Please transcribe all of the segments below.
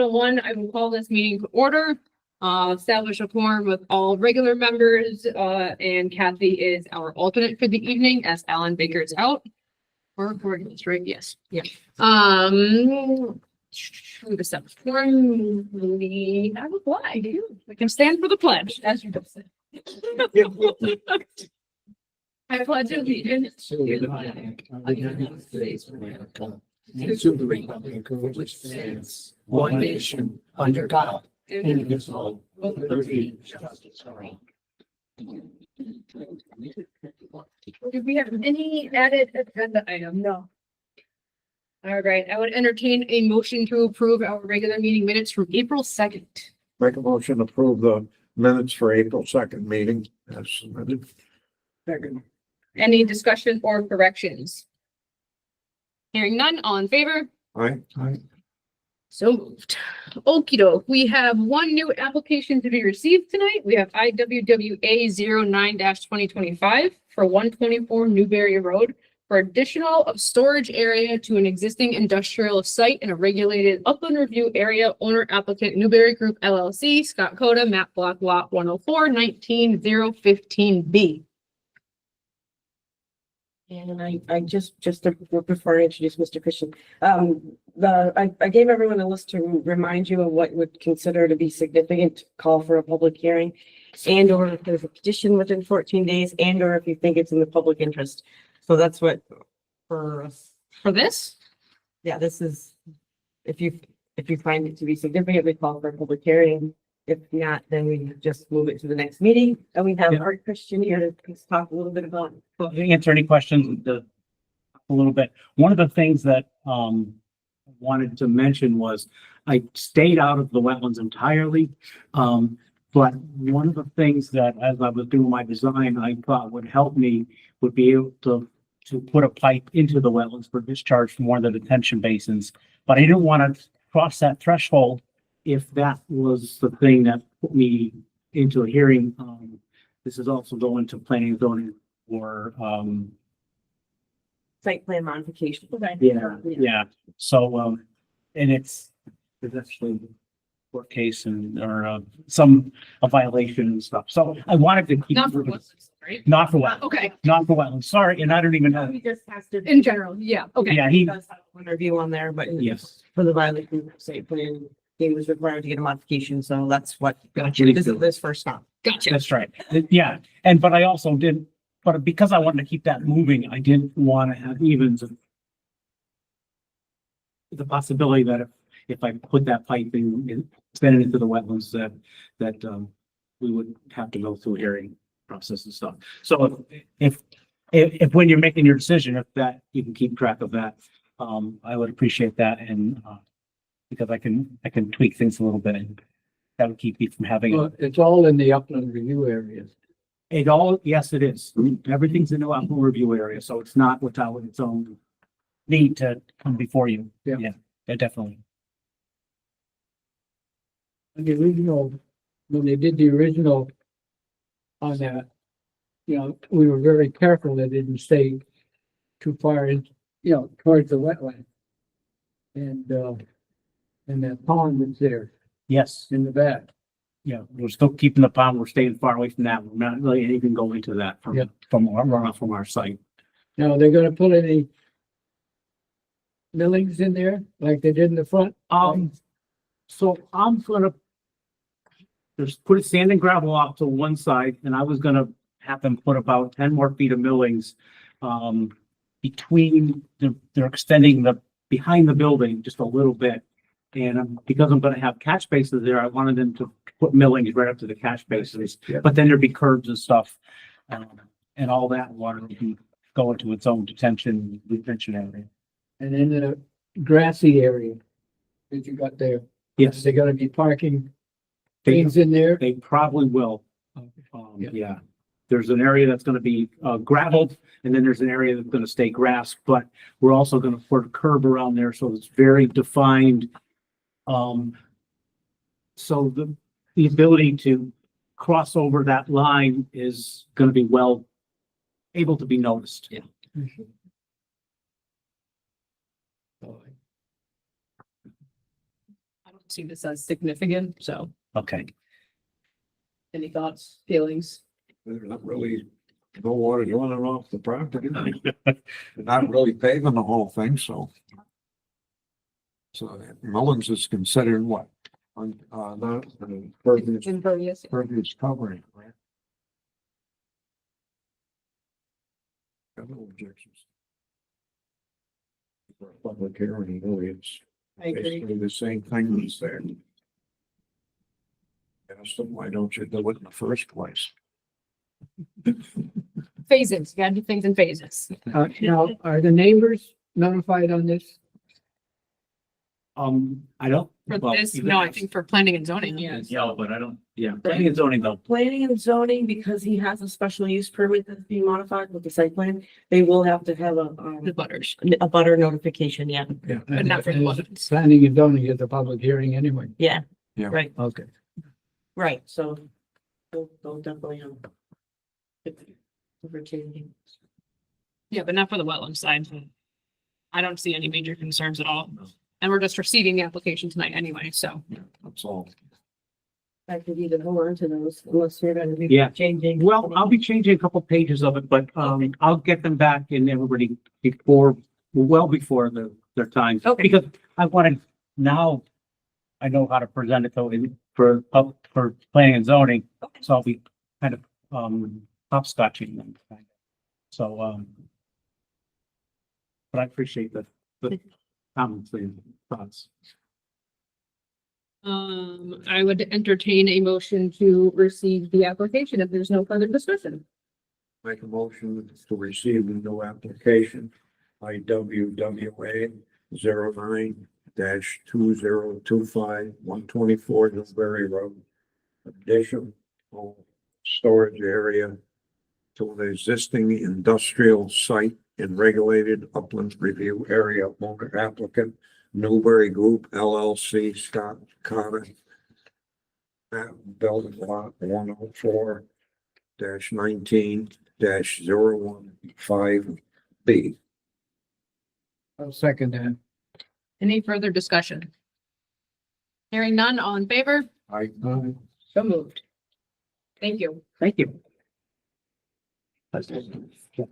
One, I will call this meeting to order. Establish a quorum with all regular members, and Kathy is our alternate for the evening as Alan Baker is out. We're recording this, right? Yes. Yeah. The seventh quorum, we have a flag. We can stand for the pledge, as you just said. I pledge allegiance to the flag of the United States of America and to the republic for which stands one nation under God, indivisible, with liberty and justice for all. Do we have any added agenda item? No. All right, I would entertain a motion to approve our regular meeting minutes from April 2nd. Make a motion to approve the minutes for April 2nd meeting as submitted. Second. Any discussion or corrections? Hearing none, all in favor? Aye. So moved. Okey doke. We have one new application to be received tonight. We have IWWA 09-2025 for 124 Newberry Road for additional of storage area to an existing industrial site in a regulated upland review area. Owner applicant Newberry Group LLC, Scott Coda, map block lot 104, 19015B. And I just before I introduce Mr. Christian, I gave everyone a list to remind you of what would consider to be significant, call for a public hearing, and or if there's a petition within 14 days, and or if you think it's in the public interest. So that's what for us. For this? Yeah, this is, if you find it to be significant, we call for a public hearing. If not, then we just move it to the next meeting. And we have Art Christian here to talk a little bit about. Well, answer any questions a little bit. One of the things that I wanted to mention was I stayed out of the wetlands entirely. But one of the things that as I was doing my design, I thought would help me would be able to put a pipe into the wetlands for discharge from one of the detention basins. But I didn't want to cross that threshold if that was the thing that put me into a hearing. This is also going to planning and zoning or Site plan modification. yeah. So and it's actually court case and or a violation and stuff. So I wanted to keep Not for wetlands, right? not for wetlands. Okay, Not for wetlands. Sorry, and I don't even know. He just has to. in general, yeah, okay. Yeah, He he does have one review on there, but yes. for the violation of site plan, he was required to get a modification, so that's what. Gotcha. This is this first stop. Gotcha. That's right. Yeah, but I also didn't. But because I wanted to keep that moving, I didn't want to have even the possibility that if I put that pipe in and send it into the wetlands, that we would have to go through a hearing process and stuff. So if when you're making your decision, if that you can keep track of that, I would appreciate that, and because I can tweak things a little bit, and that would keep me from having Well, it's all in the upland review areas. it all. Yes, it is. Everything's in the upland review area, so it's not without its own need to come before you. Yeah. Yeah, definitely. And the original, when they did the original on that, we were very careful that it didn't stay too far in, towards the wetland. And that pond is there Yes. in the back. Yeah, we're still keeping the pond. We're staying far away from that. We're not really even going to that Yeah. from our runoff from our site. Now, they're gonna put any millings in there like they did in the front? So I'm gonna just put a sand and gravel off to one side, and I was gonna have them put about 10 more feet of millings between they're extending behind the building just a little bit. And because I'm gonna have catch bases there, I wanted them to put millings right up to the catch bases, Yeah. but then there'd be curbs and stuff. And all that water would be going to its own detention area. And in the grassy area that you got there, Yes, they're gonna be parking they, things in there? they probably will. Yeah. Yeah, there's an area that's gonna be gravelled, and then there's an area that's gonna stay grass, but we're also gonna put a curb around there, so it's very defined. So the ability to cross over that line is gonna be well able to be noticed. Yeah. see this as significant, so Okay. any thoughts, feelings? There's not really, no water running off the property. They're not really paving the whole thing, so. So Mullins is considered what? Not, pervious, Impervious. pervious covering, right? Got no objections. For a public hearing, really, it's I agree. basically the same thing that's there. Ask them, why don't you do it in the first place? Phases, you gotta do things in phases. Now, are the neighbors notified on this? I don't. For well, this, even- no, I think for planning and zoning, yes. Yeah, but I don't, yeah, planning and zoning though. Planning and zoning, because he has a special use permit that's being modified with the site plan, they will have to have The butters. a butter notification, yeah. Yeah. But not for the And ones. Planning and zoning is a public hearing anyway. Yeah. Yeah. Right, Okay. right, so they'll definitely have. For changing. Yeah, but not for the wetland side. I don't see any major concerns at all. And we're just receiving the application tonight anyway, so. That's all. I could either hold on to those unless you're gonna be Yeah. changing. Well, I'll be changing a couple pages of it, but, I'll get them back in everybody before, well before their time. Okay. Because I wanted, now I know how to present it though, for planning and zoning. Okay. So I'll be kind of, hopscotching them. So, but I appreciate the comments and thoughts. I would entertain a motion to receive the application if there's no further discussion. Make a motion to receive the new application, IWWA 09-2025 124 Newberry Road. Addition of storage area to an existing industrial site in regulated upland review area, owner applicant Newberry Group LLC, Scott Connor. Map building lot 104-19-015B. I'll second that. Any further discussion? Hearing none, all in favor? I, So moved. Thank you. Thank you.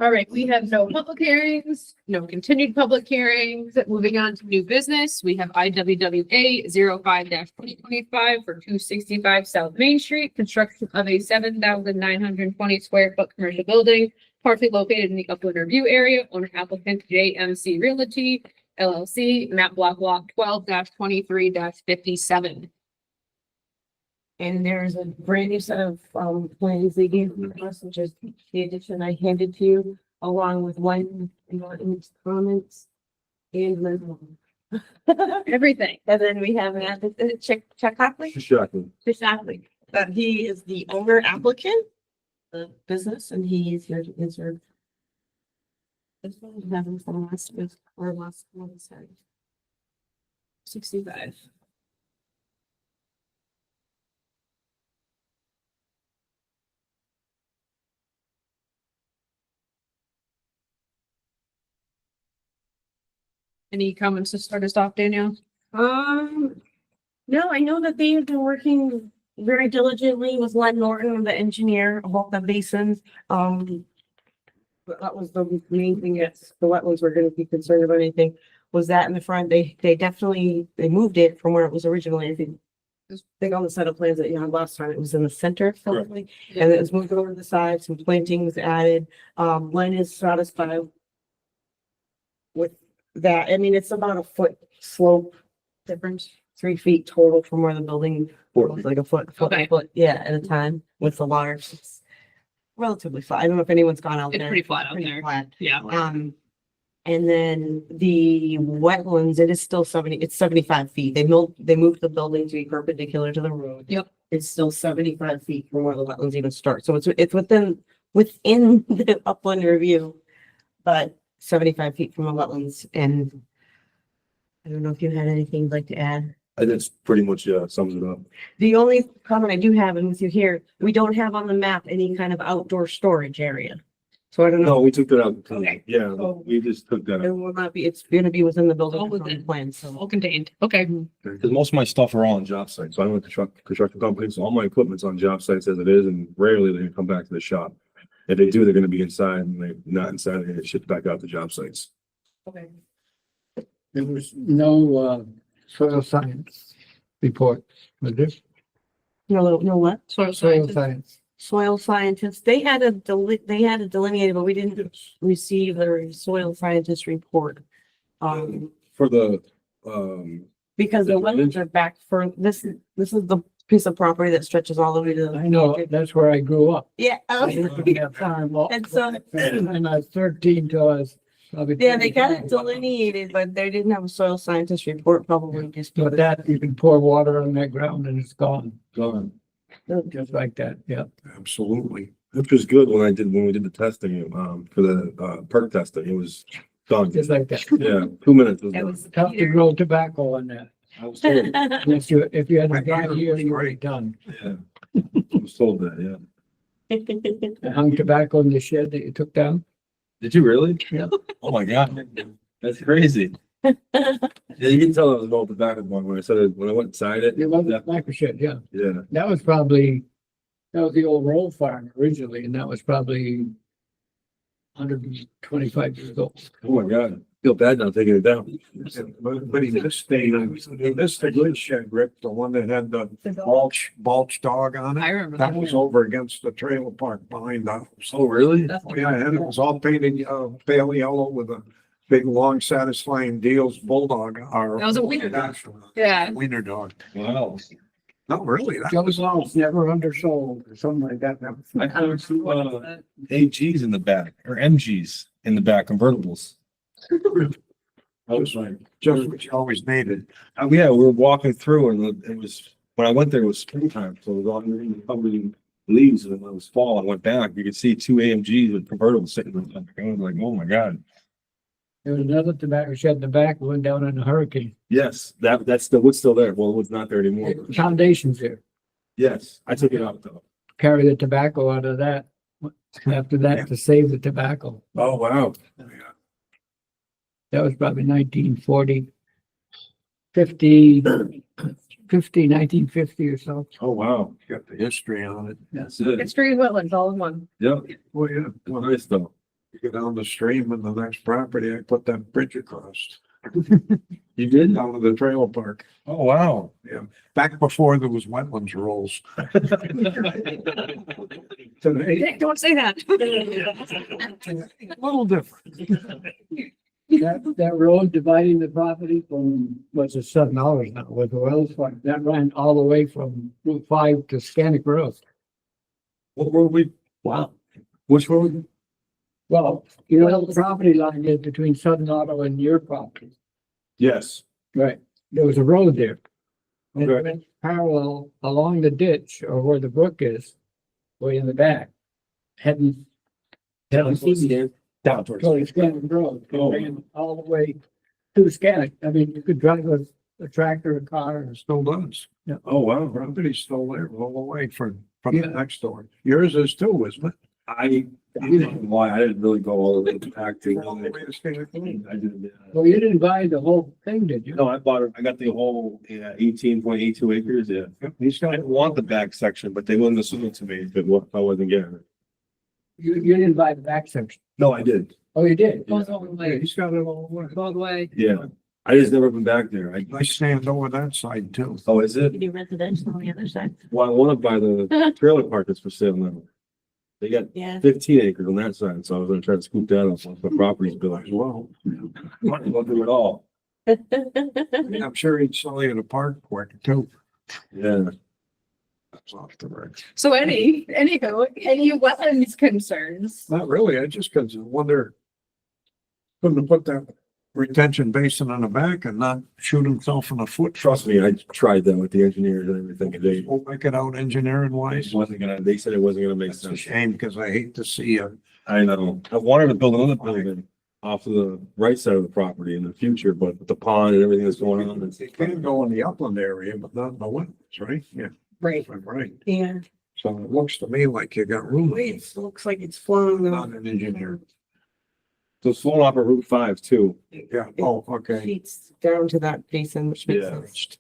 All right, we have no public hearings, no continued public hearings. Moving on to new business, we have IWWA 05-2025 for 265 South Main Street, construction of a 7,920 square foot commercial building, partially located in the Upland Review area, owner applicant JMC Realty LLC, map block 12-23-57. And there's a brand new set of plans they gave us, which is the addition I handed to you, along with one Martin's comments. And then Everything. and then we have Chuck Hockley. shocking. Exactly. He is the owner applicant, the business, and he is here to answer. This one we have him from last week or last one, sorry. 65. Any comments to start us off, Danielle? No, I know that they have been working very diligently with Len Norton, the engineer of all the basins. But that was the main thing, yes, the wetlands were gonna be concerned about anything, was that in the front, they definitely, they moved it from where it was originally, I think on the set of plans that you had last time, it was in the center, probably, and it was moved over to the side, some plantings added. Len is satisfied with that. I mean, it's about a foot slope difference, 3 feet total from where the building was, like a foot, Okay. yeah, at a time with the water. It's relatively flat. I don't know if anyone's gone out It's there. pretty flat out Pretty there. flat. Yeah. And then the wetlands, it is still 75 feet. They moved the building to be perpendicular to the road. Yep. It's still 75 feet from where the wetlands even start. So it's within the upland review, but 75 feet from the wetlands. And I don't know if you had anything you'd like to add. That's pretty much, sums it up. The only comment I do have, and with you here, we don't have on the map any kind of outdoor storage area. So I don't know. No, we took that out. Okay. Yeah, Oh. we just took that It out. will not be, it's gonna be within the building All control within. plan, so. All contained. Okay. Because most of my stuff are all on job sites. So I don't construction companies, so all my equipment's on job sites as it is, and rarely they're gonna come back to the shop. If they do, they're gonna be inside, and they're not inside, they're gonna get shipped back out to job sites. Okay. There was no, soil science report, was there? No, what? Soil Soil science. science. Soil scientists, they had a delineated, but we didn't receive the soil scientist report. For the, Because the The wetlands drainage? are back for, this is the piece of property that stretches all the way to. I know, that's where I grew up. Yeah. I lived in that farm lot. And so- And I was 13 till I was probably. Yeah, they got it 25. delineated, but they didn't have a soil scientist report, probably just. But that, you can pour water on that ground and it's gone, gone. just like that, yeah. Absolutely. Which was good when we did the testing, for the, perk testing, it was done. Just like that. Yeah, 2 minutes. was That done. was Tough to Peter. grow tobacco on that. I was told, If you had a dry year, you were done. yeah. I was told that, yeah. I hung tobacco in the shed that you took down. Did you really? Yeah. Oh my God, that's crazy. Yeah, you can tell it was an old tobacco barn when I went inside it. It was a tobacco shed, yeah. Yeah, That was the old roll farm originally, and that was probably 125 years old. oh my God, feel bad now taking it down. But he missed the good shed, Rick, the one that had the mulch dog on I it. remember That that. was over against the trailer park behind the house. Oh, really? That's- Oh, yeah, and it was all painted, pale yellow with a big, long, satisfying Deals bulldog or. That was a wiener dog. Yeah. Wiener dog. Wow. Not really. That Joe's House never undersold or something like that. That was- I have two, AGs in the back, or MGs in the back, convertibles. I was like, just what you always needed. yeah, we were walking through and it was, when I went there, it was springtime, so it was all covered in leaves, and when it was fall, I went back, you could see two AMGs with convertibles sitting in the back. I was like, oh my God. There was another tobacco shed in the back, went down in a hurricane. Yes, that's the wood's still there. Well, the wood's not there anymore. Foundation's there. Yes, I took it out though. Carry the tobacco out of that. After that, to save the tobacco. Oh, wow. That was probably 1940, 50, 1950 or so. Oh, wow. Got the history on it. That's it. History of wetlands, all in one. Yep. Well, yeah. Well, Nice though. you go down the stream and the next property, I put that bridge across You did? down to the trailer park. Oh, wow. Back before there was wetlands rules. Today, Don't say that. a little different. That road dividing the property from, what's it, $7 now with the wells farm, that ran all the way from Route 5 to Scannick Road. What were we? Wow. Which road? Well, you know, the property line is between Southern Auto and your property. Yes. Right. There was a road there. And it Okay. went parallel along the ditch or where the brook is, way in the back. Heading. Down towards. Towards Scannick Road. It Oh. ran all the way to Scannick. I mean, you could drive a tractor, a car, or Still does. Oh, wow. Property's still there all the way from the Yeah. next door. Yours is too, isn't it? I didn't know why. I didn't really go all the way back to. All the way to Scannick Lane. I didn't. Well, you didn't buy the whole thing, did you? No, I bought it. I got the whole 18.82 acres. Yeah. He's I got. didn't want the back section, but they wouldn't assume it to me if I wasn't getting it. You didn't buy the back section. No, I did. Oh, you did? Goes all the Yeah, way, he's got it all the way. all the way. Yeah. I just never been back there. I stand over that side too. Oh, is it? You do residential on the other side. Well, I want to buy the trailer park that's for sale now. They got Yeah. 15 acres on that side, so I was gonna try to scoop that up once the property's built. As well. Might as well do it all. I'm sure he'd sell you the park quick too. Yeah. That's off the record. So any wetlands concerns? Not really, I just wonder. Couldn't have put that retention basin on the back and not shoot himself in the foot. Trust me, I tried that with the engineers and everything, and they Won't make it out engineering wise. they said it wasn't gonna make It's a sense. shame because I hate to see a. I know. I wanted to build another building off of the right side of the property in the future, but with the pond and everything that's going on, It can go in the upland area, but not in the wetlands, right? Yeah, Right. right. Yeah. So it looks to me like you got room. It looks like it's flowing. Not an engineer. So it's flowing off of Route 5 too. Yeah, oh, okay. Sheets down to that basin, which makes Yeah. sense.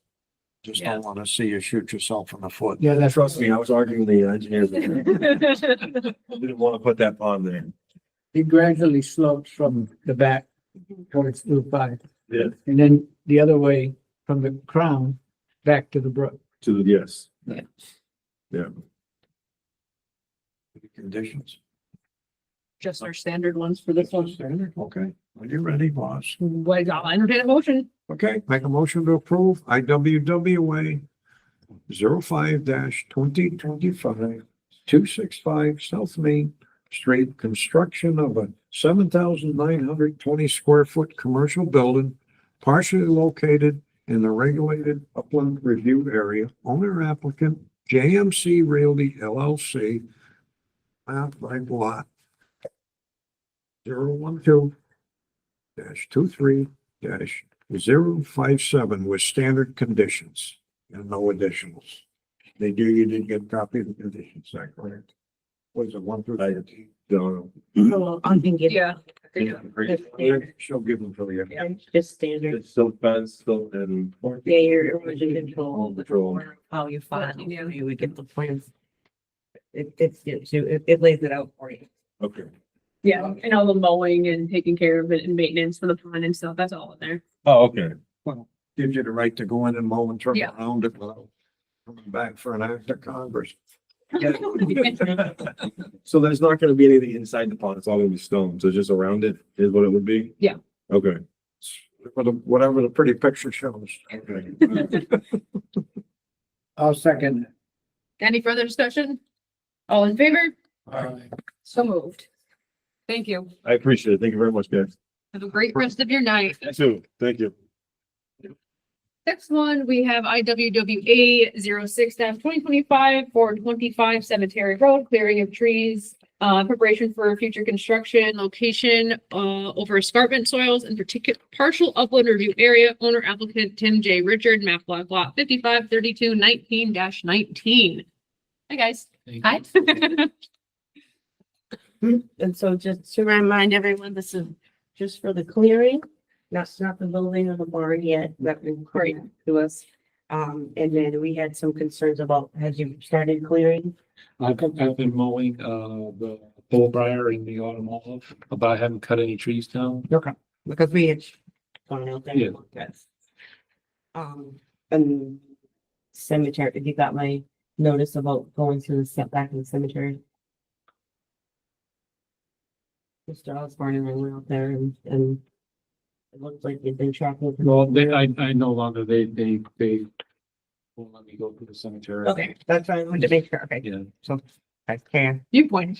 Just don't wanna see you shoot yourself in the foot. Yeah, that's. Trust me, I was arguing with the engineers. Didn't want to put that pond there. It gradually slopes from the back towards Route 5. Yeah. And then the other way from the crown back to the brook. To the, yes. Yeah. Yeah. Any conditions? Just our standard ones for this one. Standard, okay. Are you ready, boss? What, I'll entertain a motion. Okay, make a motion to approve IWWA 05-2025 265 South Main Street, construction of a 7,920 square foot commercial building partially located in the regulated upland review area. Owner applicant JMC Realty LLC. Map by lot 012-23-057 with standard conditions and no additionals. You didn't get a copy of the conditions, is that correct? Was it 1 through 13? No, Well, I can get. Yeah. She'll give them to you. Yeah, just standard. it's silk fence, silk and. Yeah, your erosion control. Control. How you file, Yeah. you would get the plans. It lays it out for you. Okay. Yeah, and all the mowing and taking care of it and maintenance for the pond and stuff, that's all in there. Oh, okay. Gives you the right to go in and mow and turn Yeah. around it without coming back for an act of Congress. So there's not gonna be anything inside the pond, it's all gonna be stone, so just around it is what it would be? Yeah. Okay. Whatever the pretty picture shows. Okay. I'll second. Any further discussion? All in favor? Aye. So moved. Thank you. I appreciate it. Thank you very much, guys. Have a great rest of your night. You too. Thank you. Next one, we have IWWA 06-2025 for 25 Cemetery Road, clearing of trees, preparation for future construction, location, over escarpment soils and particular partial upland review area, owner applicant Tim J. Richard, map block lot 5532-19-19. Hi, guys. Hi. And so just to remind everyone, this is just for the clearing. That's not the building or the barn yet, that been Right. to us. And then we had some concerns about, has you started clearing? I've been mowing, the bullbriar in the autumn olive, but I haven't cut any trees down. Because we had gone out there. and Yeah. looked at. And cemetery, if you got my notice about going to the setback in the cemetery. Mr. Osborne and I went out there and it looked like you'd been tracking. Well, I no longer, they won't let me go to the cemetery. Okay, that's fine, I wanted to make sure, okay, Yeah. so I can. You point.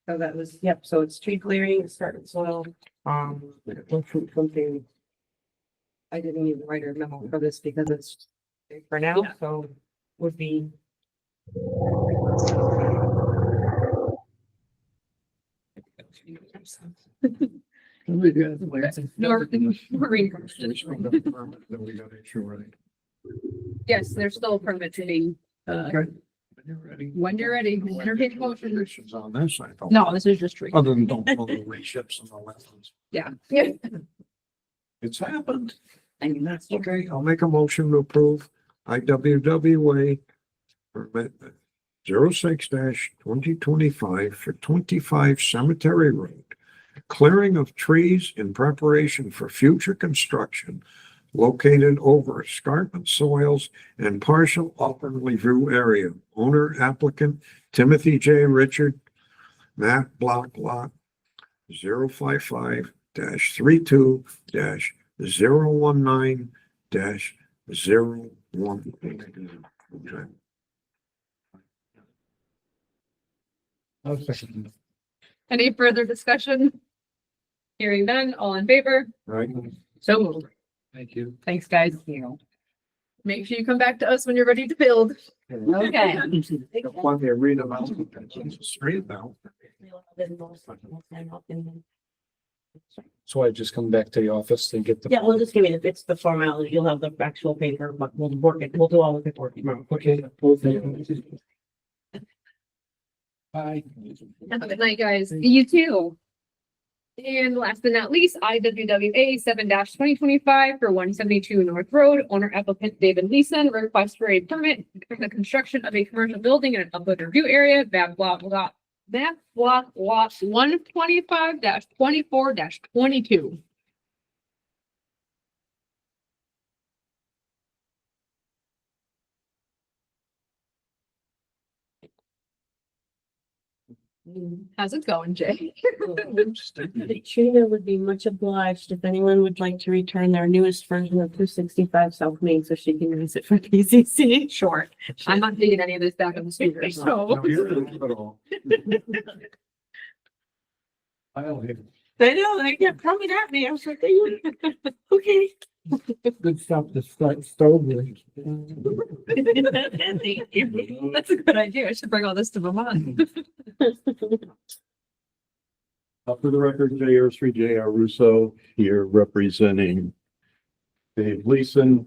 So that was, yep, so it's tree clearing, starting soil, something. I didn't even write a memo for this because it's for now, Yeah. so would be. Marine. Then we got issue ready. Yes, there's still a permit to be, Okay. When you're ready. when you're ready, entertain a motion. Conditions on this, I thought. No, this is just tree. Other than don't pull the reships and all that. Yeah. It's happened. I mean, that's. Okay, I'll make a motion to approve IWWA permit 06-2025 for 25 Cemetery Road. Clearing of trees in preparation for future construction located over escarpment soils and partial upland review area. Owner applicant Timothy J. Richard, map block lot 055-32-019-01. Okay. I'll second. Any further discussion? Hearing none, all in favor? Right? So moved. Thank you. Thanks, guys. Make sure you come back to us when you're ready to build. Okay. Want me to read them out? It's straight now. So I just come back to the office and get the. Yeah, we'll just give you, it's the formality, you'll have the actual paper, but we'll work it, we'll do all the paperwork tomorrow. Okay. Well, thank you. Bye. Have a good night, guys. You too. And last but not least, IWWA 7-2025 for 172 North Road, owner applicant David Leeson, request for a permit for the construction of a commercial building in an upland review area, map block 125-24-22. How's it going, Jay? Katrina would be much obliged if anyone would like to return their newest version of 265 South Main so she can use it for PCC. Sure. I'm not taking any of this back on the speaker, so. I don't have. I know, they kept coming at me, I was like, okay. Good stuff to start stove with. That's a good idea. I should bring all this to Vermont. For the record, J.R. Russo here representing Dave Leeson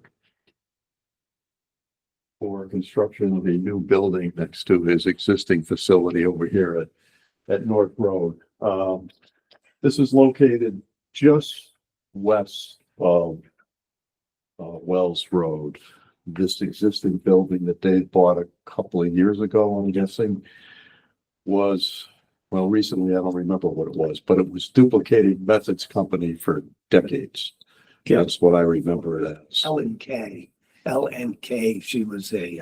for construction of a new building next to his existing facility over here at North Road. This is located just west of Wells Road. This existing building that Dave bought a couple of years ago, I'm guessing, was, well, recently, I don't remember what it was, but it was duplicating Methods Company for decades. That's what I remember it as. LNK, she was a,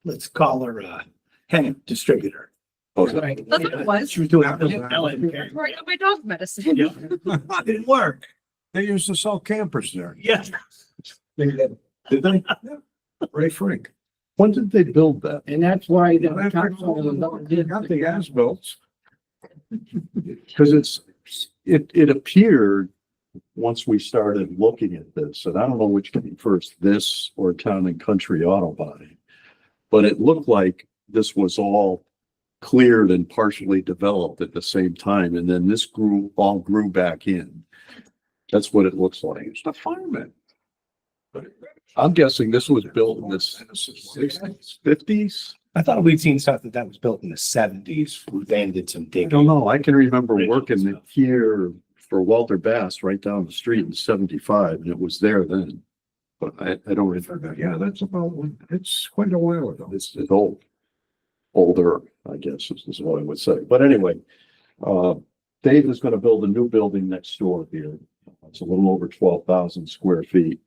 let's call her a hemp distributor. Okay. That's what it was. She was doing. Where I got my dog medicine. Didn't work. They used to sell campers there. Yes. Did they? Ray Frank. When did they build that? And that's why the They council. got the as-built. Because it appeared, once we started looking at this, and I don't know which came first, this or Town and Country Auto Body. But it looked like this was all cleared and partially developed at the same time, and then this all grew back in. That's what it looks like. It's the fireman. I'm guessing this was built in the 60s, 50s. I thought we'd seen stuff that was built in the 70s. They did some I digging. don't know. I can remember working here for Walter Bass right down the street in 75, and it was there then. But I don't remember. Yeah, that's about, it's quite a while ago. It's old. Older, I guess is what I would say. But anyway, Dave is going to build a new building next door here. It's a little over 12,000 square feet.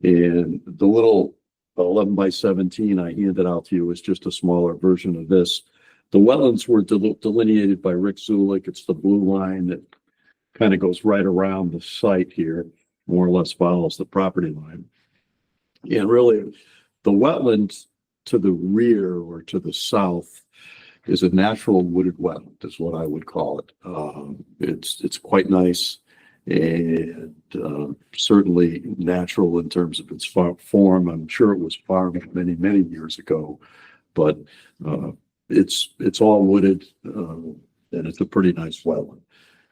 And the little 11 by 17 I handed out to you is just a smaller version of this. The wetlands were delineated by Rick Zulik. It's the blue line that kind of goes right around the site here, more or less follows the property line. And really, the wetland to the rear or to the south is a natural wooded wetland, is what I would call it. It's quite nice and certainly natural in terms of its form. I'm sure it was farmed many, many years ago, but it's all wooded and it's a pretty nice wetland.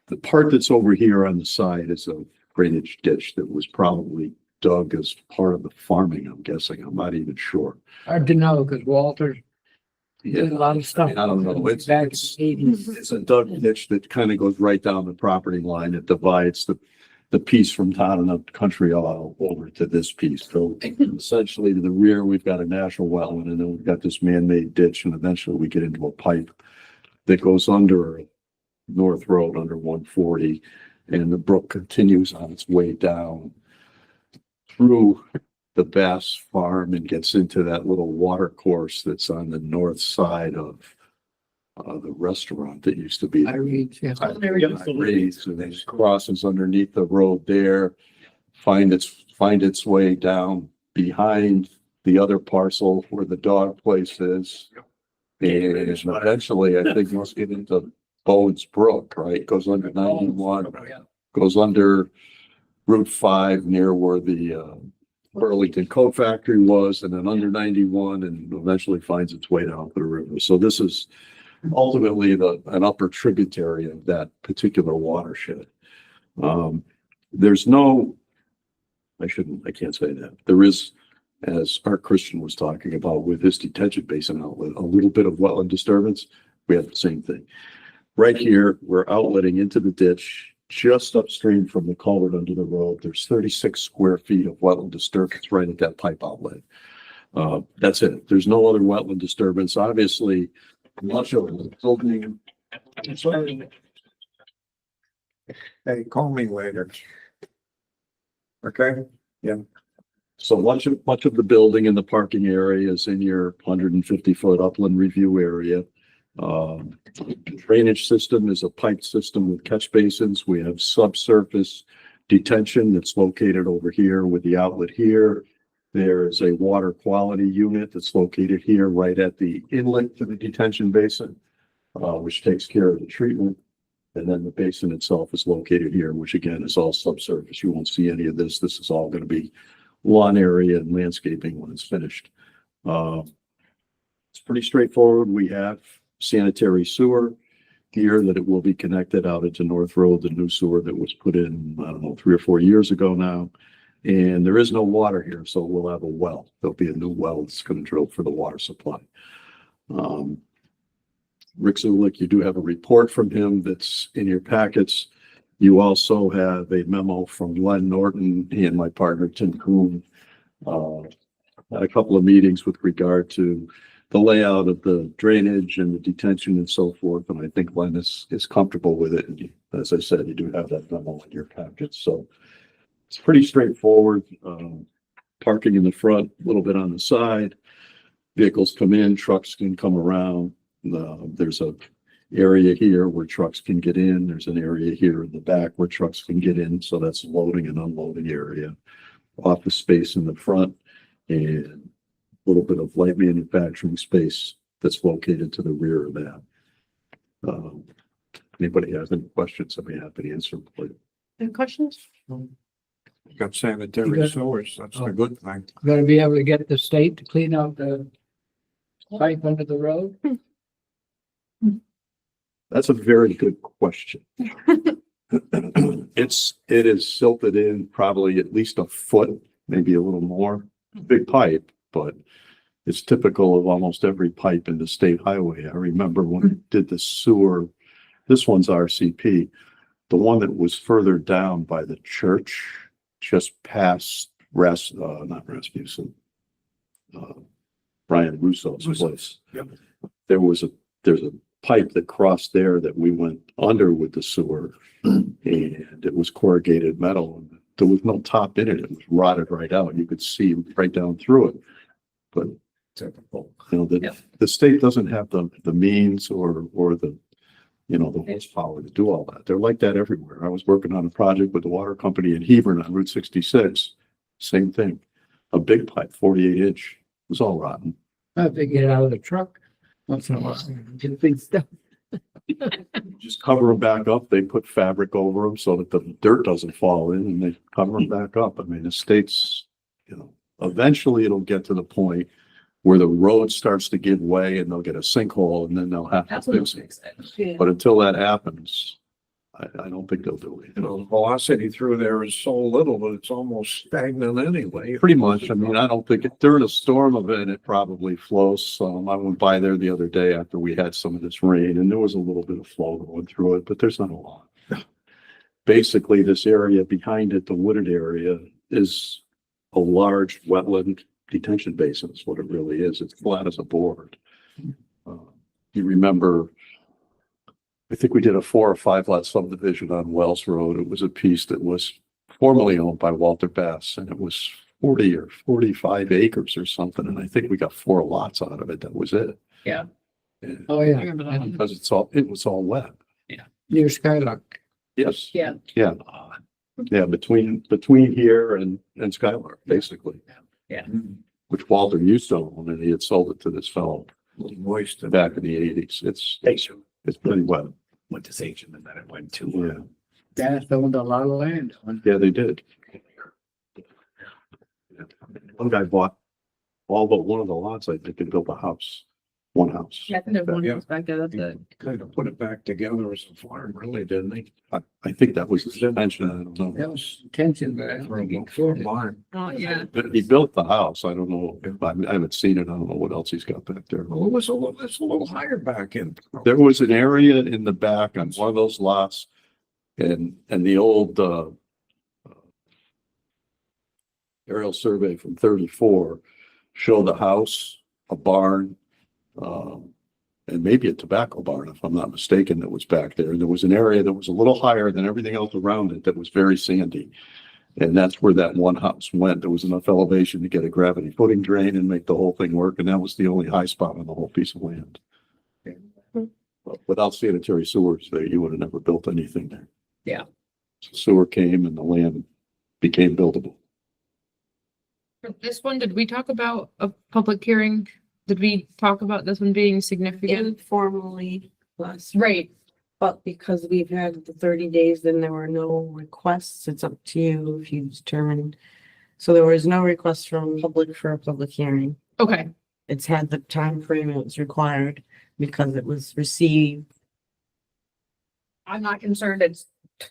The part that's over here on the side is a drainage ditch that was probably dug as part of the farming, I'm guessing. I'm not even sure. Hard to know because Walter Yeah, did a lot of stuff. I don't know. It's Back in the 80s. it's a dug ditch that kind of goes right down the property line. It divides the piece from Town and Country all over to this piece. So essentially to the rear, we've got a natural wetland, and then we've got this man-made ditch, and eventually we get into a pipe that goes under North Road under 140, and the brook continues on its way down through the Bass Farm and gets into that little water course that's on the north side of the restaurant that used to be. I read, yeah. Reeds, and it crosses underneath the road there, find its way down behind the other parcel where the dog place is. And eventually, I think must get into Bowen's Brook, right? Goes under 91, goes under Route 5 near where the Burlington Coat Factory was, and then under 91, and eventually finds its way down to the river. So this is ultimately an upper tributary of that particular watershed. There's no, I can't say that. There is, as Art Christian was talking about with his detention basin outlet, a little bit of wetland disturbance. We have the same thing. Right here, we're outletting into the ditch just upstream from the culvert under the road. There's 36 square feet of wetland disturbance right at that pipe outlet. That's it. There's no other wetland disturbance. Obviously, much of the building. Hey, call me later. Okay? So much of the building and the parking area is in your 150-foot upland review area. Drainage system is a pipe system with catch basins. We have subsurface detention that's located over here with the outlet here. There's a water quality unit that's located here right at the inlet to the detention basin, which takes care of the treatment. And then the basin itself is located here, which again is all subsurface. You won't see any of this. This is all going to be lawn area and landscaping when it's finished. It's pretty straightforward. We have sanitary sewer here that it will be connected out into North Road, the new sewer that was put in, I don't know, 3 or 4 years ago now. And there is no water here, so we'll have a well. There'll be a new well that's going to drill for the water supply. Rick Zulik, you do have a report from him that's in your packets. You also have a memo from Len Norton, he and my partner Tim Kuhn had a couple of meetings with regard to the layout of the drainage and the detention and so forth. And I think Len is comfortable with it. And as I said, you do have that memo in your packets. So it's pretty straightforward. Parking in the front, a little bit on the side. Vehicles come in, trucks can come around. There's a area here where trucks can get in. There's an area here in the back where trucks can get in. So that's loading and unloading area. Office space in the front and a little bit of light manufacturing space that's located to the rear of that. Anybody has any questions, I'd be happy to answer them for you. Any questions? Got sanitary sewers. That's a good thing. Gonna be able to get the state to clean out the pipe under the road? That's a very good question. It is silted in probably at least a foot, maybe a little more. Big pipe, but it's typical of almost every pipe in the state highway. I remember when we did the sewer, this one's RCP, the one that was further down by the church, just past not Rasmussen, Brian Russo's place. Yep. There's a pipe that crossed there that we went under with the sewer, and it was corrugated metal. And there was no top in it. It was rotted right out. You could see right down through it. But Typical. you know, the state doesn't have the means or the, you know, the horsepower to do all that. They're like that everywhere. I was working on a project with the water company in Hebron on Route 66. Same thing. A big pipe, 48-inch. It was all rotten. I have to get it out of the truck once in a while. Get big stuff. Just cover them back up. They put fabric over them so that the dirt doesn't fall in, and they cover them back up. I mean, the state's, you know, eventually it'll get to the point where the road starts to give way and they'll get a sinkhole and then they'll have to fix it. But until that happens, I don't think they'll do it. You know, the velocity through there is so little that it's almost stagnant anyway. Pretty much. I mean, I don't think during a storm event, it probably flows. I went by there the other day after we had some of this rain and there was a little bit of flow going through it, but there's not a lot. Basically, this area behind it, the wooded area, is a large wetland detention basin is what it really is. It's flat as a board. You remember, I think we did a 4 or 5 lot subdivision on Wells Road. It was a piece that was formerly owned by Walter Bass, and it was 40 or 45 acres or something. And I think we got 4 lots out of it. That was it. Yeah. And Oh, yeah. because it was all wet. Near Skylark. Yes. Yeah. Yeah. Yeah. Between here and Skylark, basically. Yeah. Which Walter used to own, and he had sold it to this fellow Moist. back in the 80s. It's pretty wet. Went to Sachem and then it went to, Yeah. Dennis owned a lot of land. Yeah, they did. One guy bought all but one of the lots, I think, and built a house. one house. Yeah, I think there's one Yeah. house back there, that's it. Kind of put it back together as a farm, really, didn't they? I think that was his intention. I don't know. That was tension, but I don't For a think for a it- barn. Oh, yeah. But he built the house. I don't know. I haven't seen it. I don't know what else he's got back there. Well, it's a little higher back in. There was an area in the back on one of those lots and the old, aerial survey from 34 showed a house, a barn, and maybe a tobacco barn, if I'm not mistaken, that was back there. There was an area that was a little higher than everything else around it that was very sandy. And that's where that one house went. There was enough elevation to get a gravity footing drain and make the whole thing work. And that was the only high spot on the whole piece of land. But without sanitary sewers there, you would have never built anything there. Yeah. Sewer came and the land became buildable. For this one, did we talk about a public hearing? Did we talk about this one being significant? Informally last. Right, But because we've had the 30 days, then there were no requests. It's up to you if you determine. So there was no request from public for a public hearing. okay, It's had the time frame it was required because it was received. I'm not concerned, it's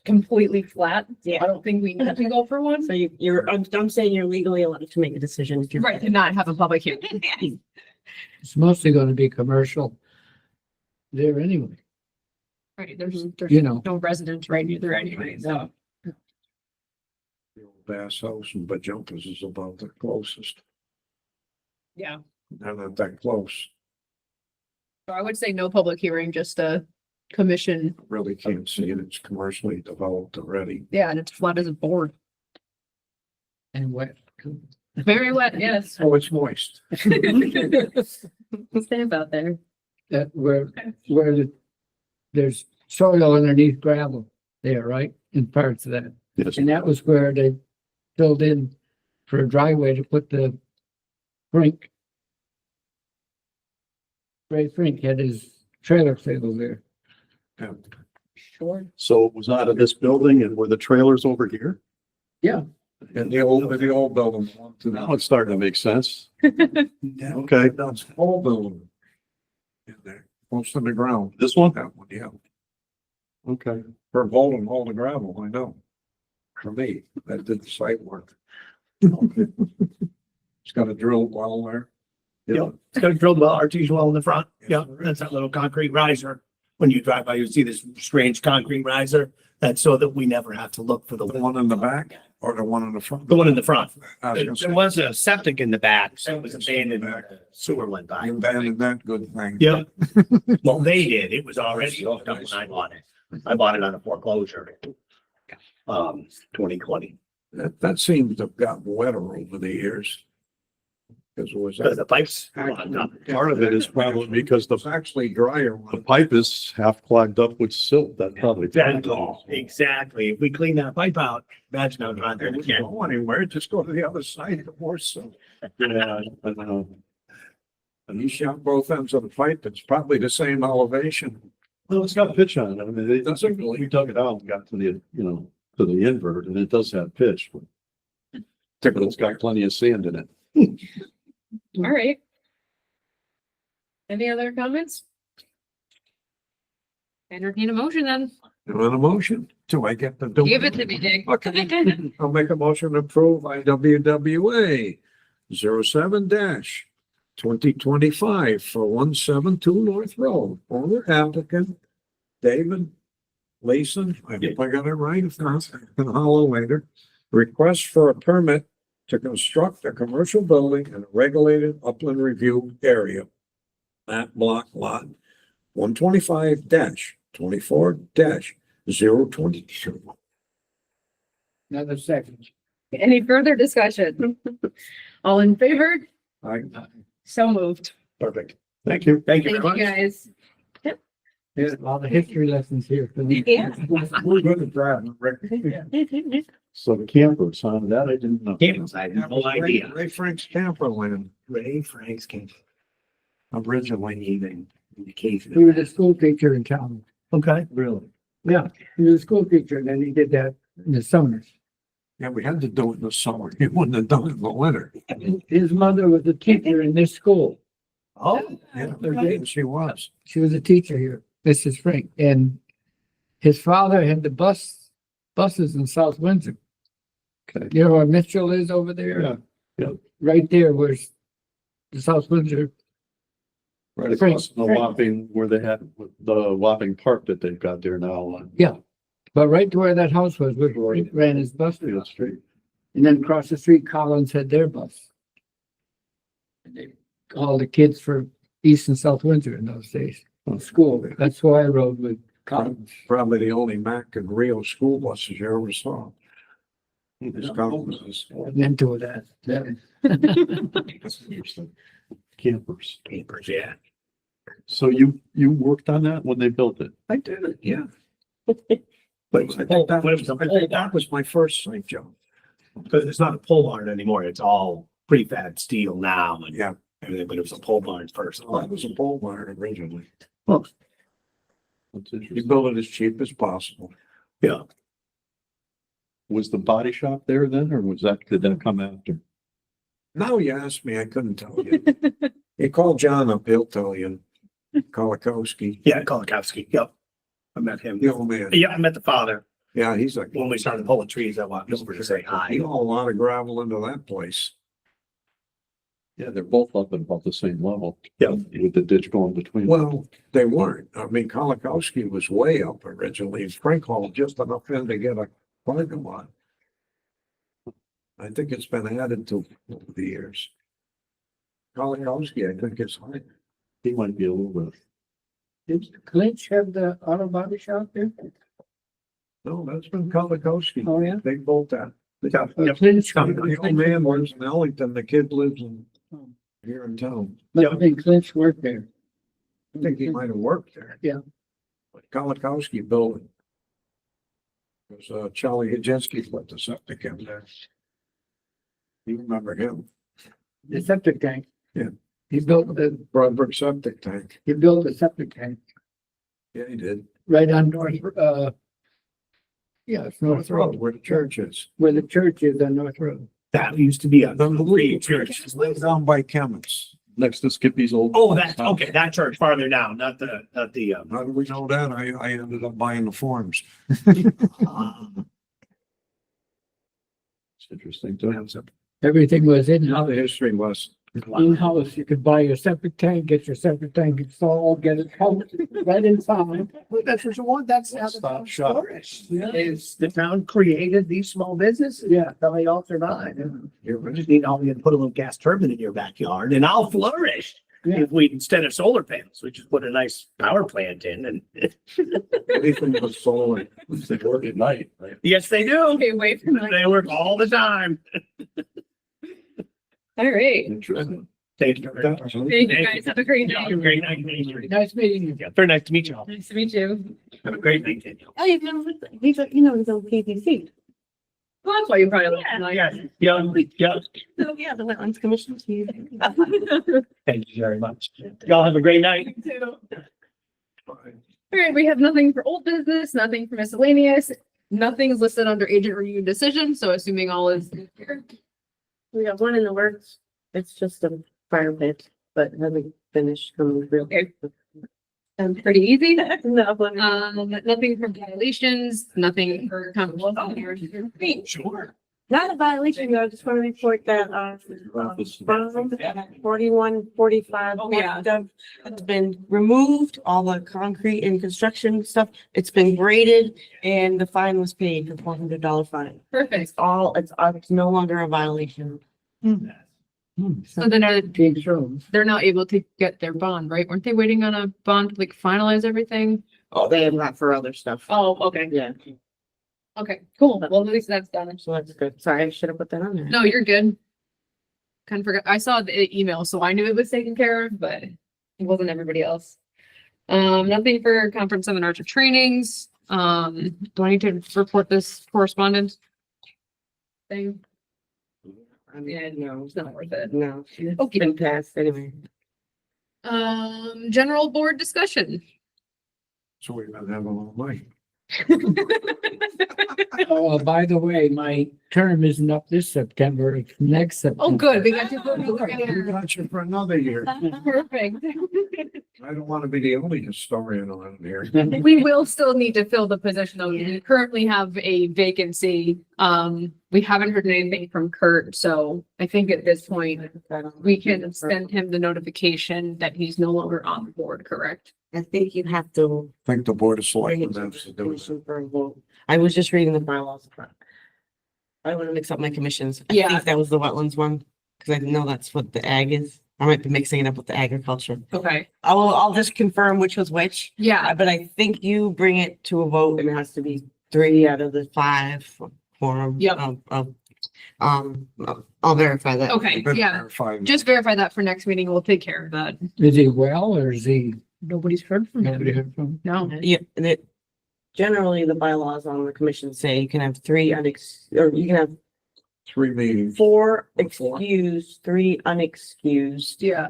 completely flat. Yeah. I don't think we need to go for one. So I'm saying you're legally allowed to make a decision if you're. Right, to not have a public hearing. It's mostly gonna be commercial there anyway, Right, there's you know. no residents right near there anyway, so. The old Bass House and Bajumpers is about the closest. Yeah, They're not that close. so I would say no public hearing, just a commission. Really can't see it. It's commercially developed already. Yeah, and it's flat as a board. And wet. Very wet, yes. Oh, it's moist. Stay about there. That there's soil underneath gravel there, right? In parts of that. Yes. And that was where they filled in for a driveway to put the Frink. Ray Frink had his trailer sales there. Sure. So it was out of this building and were the trailers over here? And the old building. Now it's starting to make sense. Okay, That's the whole building. In there, close to the ground. this one? That one, yeah. Okay. For holding all the gravel, I know. For me, that did the site work. It's got a drill well there. Yeah, it's got a drilled well, artesian well in the front. Yeah, that's that little concrete riser. When you drive by, you see this strange concrete riser. That's so that we never have to look for the The one in the back or the one in the front? one in the front. I was gonna say, There was a septic in the back, so it was abandoned. when the Sewer went by. you abandoned that good thing. Yeah. Well, they did. It was already hooked up when I bought it. I bought it on a foreclosure. 2020. That seems to have gotten wetter over the years. Because it was, Because the pipes. clogged up. Part of it is probably because it's actually drier the when pipe is half clogged up with silt. That probably. Exactly. If we clean that pipe out, imagine how dry it there wouldn't again. go anywhere, just go to the other side of the horse. So, Yeah, I know. and you shot both ends of the pipe, it's probably the same elevation. Well, it's got pitch on it. I mean, Does it really? we dug it out and got to the, to the invert and it does have pitch. But it's got plenty of sand in it. All right. Any other comments? Entertain a motion then. You want a motion? Do I get to do? Give it to me, Dick. Okay, I'll make a motion to approve IWWA 07-2025 for 172 North Road. Owner applicant David Leeson, I hope I got it right, if not, I can holler later. Request for a permit to construct a commercial building in a regulated upland review area. Map block lot 125-24-022. Another second. Any further discussion? All in favor? I, So moved. Perfect. Thank you. Thank you Thank very you, much. guys. There's a lot of history lessons here for me. Yeah. we're good at driving, Rick. So the campers, huh? That I didn't know. Campers, I had no idea. Ray Frank's camper land Ray Frank's came originally even in the cave. He was a school teacher in town. Okay. Really? Yeah, he was a school teacher and then he did that in the summers. Yeah, we had to do it in the summer. He wouldn't have done it in the winter. His mother was a teacher in this school. Oh, Yeah, she was. She was a teacher here, Mrs. Frank, and his father had the buses in South Windsor. Okay. You know where Mitchell is over there? Yeah, yeah. Right there was the South Windsor. Right across from the Wapping, where they had the Wapping Park that they've got there now on Yeah. But right to where that house was, where he ran his bus. Field Street. And then across the street, Collins had their bus. And they called the kids for East and South Windsor in those days, school. That's who I rode with Collins. Probably the only Mack and Rio school buses you ever saw. His Collins's. I'm into that. That's interesting. Campers. papers, yeah. So you worked on that when they built it? I did it, yeah. But it was I a think pole, that but it was, was a I pole think that barn, was my first site job. because it's not a pole barn anymore. It's all prefab steel now and Yeah, everything, but it was a pole barn first. well, it was a pole barn originally. That's You interesting. build it as cheap as possible. Yeah. Was the body shop there then, or did that come after? Now you ask me, I couldn't tell you. You call John up, he'll tell you. Kolakowski, Yeah, Kolakowski, yep. I met him. the old man. Yeah, I met the father Yeah, he's like, when we started pulling trees. I walked over to say hi. he hauled a lot of gravel into that place. Yeah, they're both up at about the same level. Yeah. With the ditch going between. Well, they weren't. I mean, Kolakowski was way up originally. and Frank hauled just enough in to get a parking lot. I think it's been added to over the years. Kolakowski, I think is high. He might be a little bit. Did Clinch have the auto body shop there? No, that's been Kolakowski. Oh, yeah? They built that. Yeah, yep. Clinch. The old man lives in Ellington. The kid lives in here in town. I think Clinch worked there. I think he might have worked there. Yeah. But Kolakowski built it. Because Charlie Hajinski put the septic in there. You remember him? The septic tank. Yeah. He built the Broadbrook septic tank. septic tank Yeah, he did. right on North, yeah, it's North Road, where the church is. where the church is on North Road. That used to be a Unbelievable free church. Lives down by Kemet. Next to Skippy's old. Oh, that's, okay, that church farther down, not the, How do we know that? I ended up buying the forms. It's interesting too. Everything was How in-house. the history was. In-house, you could buy your septic tank, get your septic tank installed, get it pumped right in time. That's what you want, that's how the Stop town shop. flourished. Is the town created these small businesses? Yeah. How they all survive. You're We right. just need all we to put a little gas turbine in your backyard and I'll flourish. Yeah. If we, instead of solar panels, we just put a nice power plant in and, Anything was solar. They work at night, right? yes, they do. Okay, wait for my, They work all the time. all right. Interesting. Thank you. very much. Thank you guys. Have a great Yeah, night. have a great night. Yeah, Nice meeting you. very nice to meet you all. Nice to meet you. Have a great night, Daniel. Oh, you've never, he's, you know, he's on KBC. Well, that's why you probably like tonight. Yeah, yeah, yeah. Oh, yeah, the Wetlands Commission. Thank you very much. Y'all have a great night. All right, we have nothing for old business, nothing for miscellaneous, nothing's listed under agent review decision, so assuming all is here. We have one in the works. It's just a fire pit, but hasn't finished coming through. Okay. Pretty easy. No, but Nothing for violations, nothing for Sure. not a violation, I just want to report that, berm 4145. Oh, yeah. It's been removed, all the concrete and construction stuff, it's been graded, and the fine was paid, the $400 fine. Perfect. It's no longer a violation. So then King Charles. they're not able to get their bond, right? Weren't they waiting on a bond to like finalize everything? Oh, they have that for other stuff. Oh, okay. Yeah, Okay, cool. Well, at least that's done. so that's good. Sorry, I should have put that on there. No, you're good. Kind of forgot. I saw the email, so I knew it was taken care of, but it wasn't everybody else. Nothing for conference seminars or trainings. Do I need to report this correspondence thing? Yeah, no, it's not worth it. No, it's Okay. been passed anyway. General board discussion. So we've been having all night. Oh, by the way, my term isn't up this September, it's next September. Oh, good. We got you. We got you for another year. Perfect. I don't want to be the only historian around here. We will still need to fill the position though. We currently have a vacancy. We haven't heard anything from Kurt, so I think at this point we can send him the notification that he's no longer on the board, correct? I think you have to I think the Board of bring Selectmen it to has to the do it. commission for a vote. I was just reading the bylaws. I want to mix up my commissions. I Yeah. think that was the wetlands one, because I know that's what the ag is. I might be mixing it up with the agriculture. Okay. I'll just confirm which was which. Yeah, But I think you bring it to a vote and it has to be 3 out of the 5 quorum. Yep. I'll verify that. okay, Better yeah. verify that. Just verify that for next meeting. We'll take care of that. Is he well or is he? Nobody's heard from Nobody him. heard from him? No. Yeah, and it, generally the bylaws on the commission say you can have 3 or you can have 3 meetings. 4 Or 4. excused, 3 unexcused Yeah.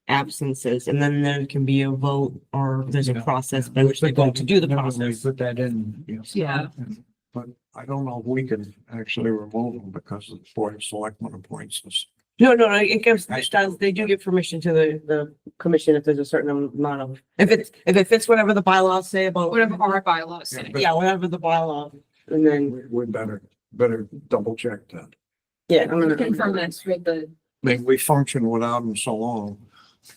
absences, and then there can be a vote or there's a Yeah. process by which they go to do the Remember we process. Put that in. Yeah. But I don't know if we can actually remove them because the Board of Selectmen appoints us. No, it gives, it does, they do give permission to the commission if there's a certain amount of, if it fits whatever the bylaws say about. Whatever our bylaws say. Yeah, whatever the bylaw, and then, We better double check that. yeah, I'm gonna. Confirm this with the, I mean, we function without them so long.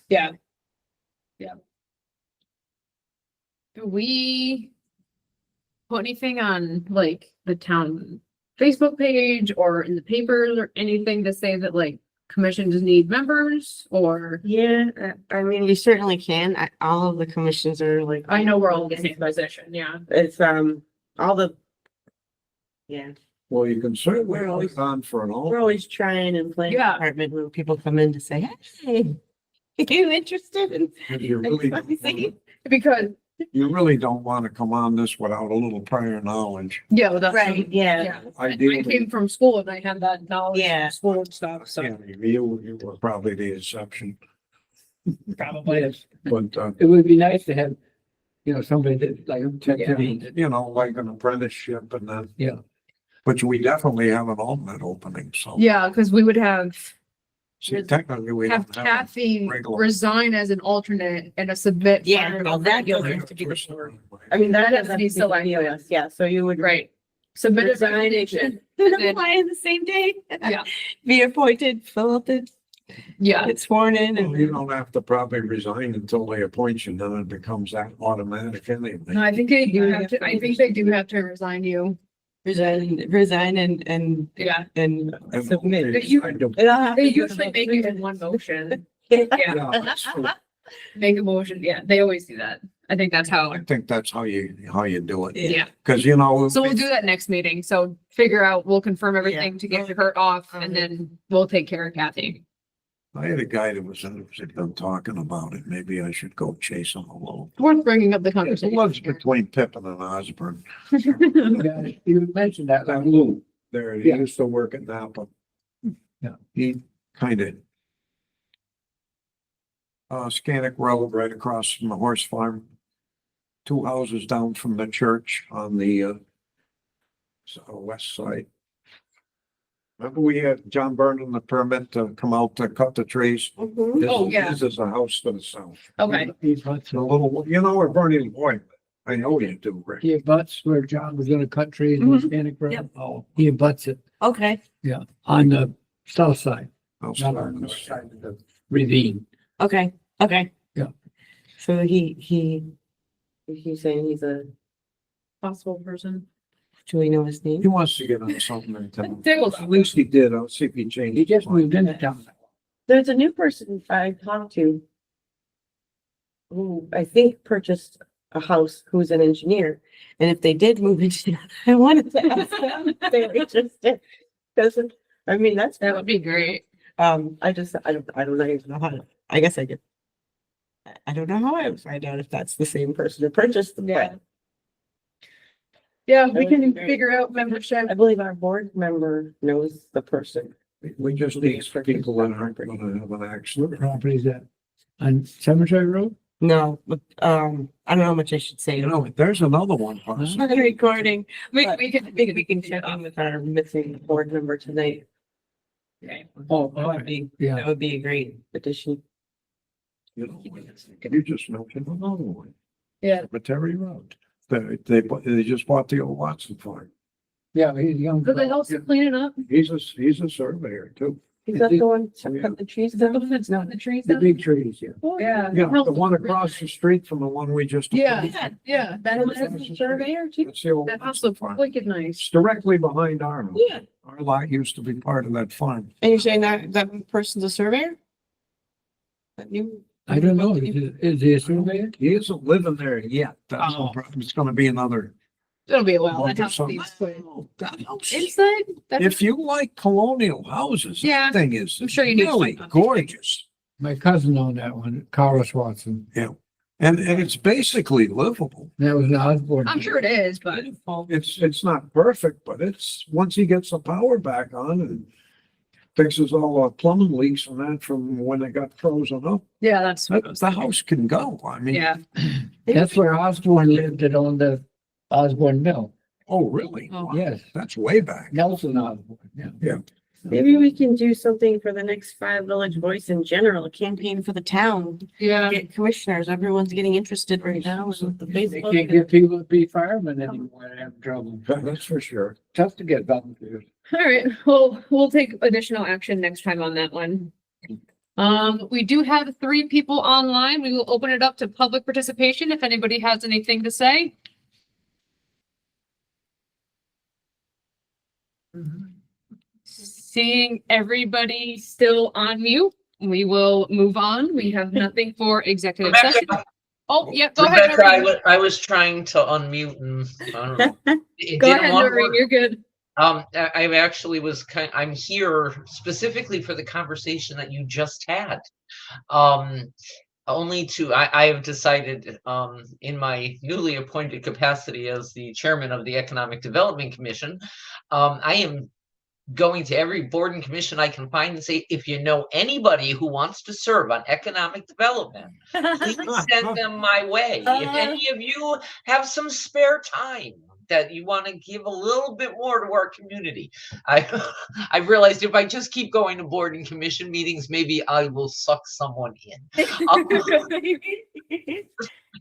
yeah. Yeah. Do we put anything on like the town Facebook page or in the papers or anything to say that like commissions need members or? Yeah, I mean, you certainly can. All of the commissions are like. I know we're all in the same position, yeah. It's, all the. Yeah, Well, you can certainly We're always- put on for an we're alternate. always trying and playing Yeah. department when people come in to say, hey, are you interested in? You really, Because, you really don't want to come on this without a little prior knowledge. yeah, well, that's. Right, yeah. Yeah. I Ideally. came from school and I had that knowledge Yeah. from school and stuff, so. Yeah, you were probably the exception, Probably is. but, It would be nice to have, somebody that like. you know, like an apprenticeship and then. Yeah. But we definitely have an alternate opening, so. Yeah, because we would have See, technically, we have don't have. Kathy regular- resign as an alternate and a submit. Yeah, for- no, that goes a into the person board. anyway. I mean, that has has to to be be selected. selected, yeah, so you would. Right. Submit a Resign resignation. and then- apply in the same day. Yeah. Be appointed, fill out the, Yeah, get sworn in Well, You and. don't have to probably resign until they appoint you, then it becomes that automatic anyway. no, I think they do have to, I think they do have to resign you. Resign and Yeah. and And submit. But you- I don't- It'll have They to go usually to make it in one motion. Yeah. Yeah, that's true. Make a motion. Yeah, they always do that. I think that's how, I think that's how you do it. yeah. Cause you know. So we'll do that next meeting. So figure out, we'll confirm everything to get Kurt off and then we'll take care of Kathy. I had a guy that was been talking about it. Maybe I should go chase him a little. Worth bringing up the It conversation. lives between Pippin and Osborne. Yeah, you mentioned that. That Lou, there, he Yeah. used to work at Napa. Yeah. He kind of. Scannick Road right across from the horse farm. 2 houses down from the church on the west side. Remember we had John Vernon the permit to come out to cut the trees? Mhm. Oh, yeah. This is a house to the south. Okay. He butts, A little, you know where Bernie Boy, I know you do, Rick. he abuts where John was gonna cut trees in Mhm. Scannick Road. Yep. Oh, he abuts it, Okay, yeah, on the south side, House not to on the the north south. side of the ravine. okay. Yeah. So he's saying he's a Possible person. do we know his name? He wants to get on something in town. Diggles. At least he did. I'll see if he changed. He just his mind. moved into town. There's a new person I talked to who I think purchased a house, who's an engineer. And if they did move into, I wanted to ask them if they were interested. Because, I mean, that's, That would be great. I don't know how to, I guess I could. I don't know how I would find out if that's the same person who purchased the, Yeah. but Yeah, we can figure out membership. I believe our board member knows the person. We just need people that aren't gonna have an accident. Properties that, on Cemetery Road? No, but, I don't know how much I should say. You know, there's another one. It's not recording. We, But we can, We can check in with our missing board member tonight. Okay. Oh, That would be, yeah. that would be a great addition. You know, you just mentioned another one. Yeah. Cemetery Road. They just bought the old Watson farm. Yeah, he's young. So they also clean it up. He's a surveyor too. Is that the one to cut the trees Is that the down? one that's not the trees? The down? big trees, yeah. Yeah. Yeah, the one across the street from the one we just. Yeah, approved. yeah, that was a surveyor too. It's the old That house Watson looks farm. wicked nice. It's directly behind Arnold. Yeah. Our lot used to be part of that farm. And you're saying that person's a surveyor? That new? I don't know. Is he a surveyor? He isn't living there yet. That's the Oh. problem. It's gonna be another. It'll be a while. month That or house something. needs quick. That house- Inside? That- If you like colonial houses, Yeah, that thing is I'm sure you need really some. gorgeous. My cousin owned that one, Carlos Watson. And it's basically livable. That was an Osborne. I'm sure it is, but It's not perfect, but it's, once he gets the power back on and fixes all the plumbing leaks and that from when it got frozen up, yeah, that's, the house can go. I mean. yeah. That's where Osborne lived that owned the Osborne Mill. Oh, really? Oh. Yes, That's way back. Nelson Osborne, yeah. Maybe we can do something for the next Five Village Voice in general, a campaign for the town. Yeah. Get commissioners, everyone's getting interested right now with the They can't Facebook. get people to be firemen anymore. They have trouble. That's for sure. Tough to get volunteers. All right, well, we'll take additional action next time on that one. We do have 3 people online. We will open it up to public participation if anybody has anything to say. Seeing everybody still on mute, we will move on. We have nothing for executive session. Oh, yeah, go ahead. Rebecca, Noreen. I was trying to unmute and I don't know. It Go didn't ahead, want to Noreen, work. you're good. I actually I'm here specifically for the conversation that you just had. I have decided, in my newly appointed capacity as the chairman of the Economic Development Commission, I am going to every board and commission I can find and say, if you know anybody who wants to serve on economic development, please send them my way. If any of you have some spare time that you want to give a little bit more to our community, I've realized if I just keep going to board and commission meetings, maybe I will suck someone in.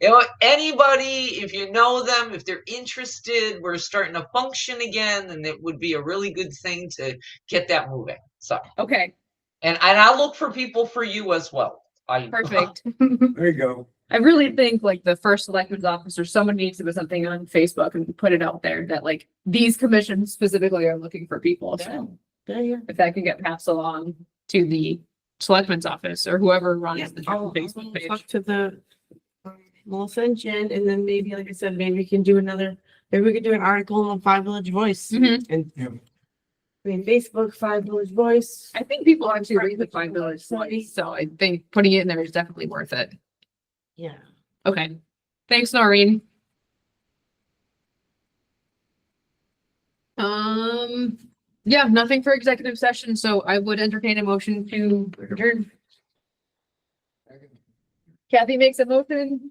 You know, anybody, if you know them, if they're interested, we're starting to function again, and it would be a really good thing to get that moving. So, Okay, and I'll look for people for you as well. perfect. There you go. I really think like the first selectman's office or someone needs to put something on Facebook and put it out there that like these commissions specifically are looking for people. So if that can get passed along to the selectman's office or whoever runs the I'll Facebook talk page. to the Melissa and Jen, and then maybe, like I said, maybe we can do maybe we could do an article on Five Village Voice. Mhm. And Yeah. I mean, Facebook, Five Village Voice. I think people actually read the Five Village Voice, so I think putting it in there is definitely worth it. Yeah. Okay, thanks, Noreen. Yeah, nothing for executive session, so I would entertain a motion to adjourn. Kathy makes a motion.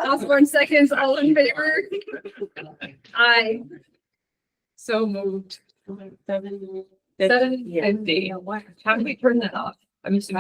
Osborne seconds, all in favor? Aye. So moved. 7:50. 7:50. How do we turn that off? I'm assuming.